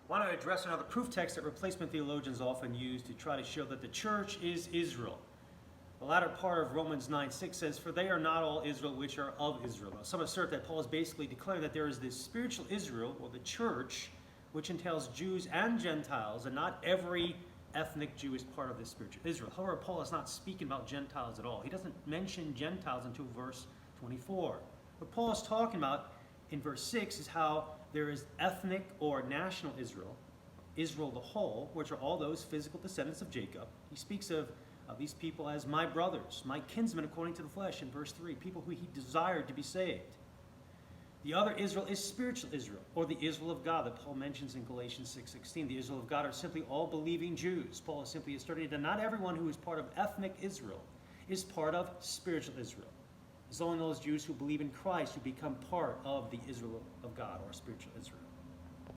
I want to address another proof text that replacement theologians often use to try to show that the church is Israel. The latter part of Romans 9:6 says, "For they are not all Israel which are of Israel." Now, some assert that Paul is basically declaring that there is this spiritual Israel, or the church, which entails Jews and Gentiles, and not every ethnic Jew is part of this spiritual Israel. However, Paul is not speaking about Gentiles at all. He doesn't mention Gentiles until verse 24. What Paul is talking about in verse 6 is how there is ethnic or national Israel, Israel the whole, which are all those physical descendants of Jacob. He speaks of these people as my brothers, my kinsmen according to the flesh in verse 3, people who he desired to be saved. The other Israel is spiritual Israel, or the Israel of God that Paul mentions in Galatians 6:16. The Israel of God are simply all believing Jews. Paul is simply asserting that not everyone who is part of ethnic Israel is part of spiritual Israel. It's only those Jews who believe in Christ who become part of the Israel of God, or spiritual Israel.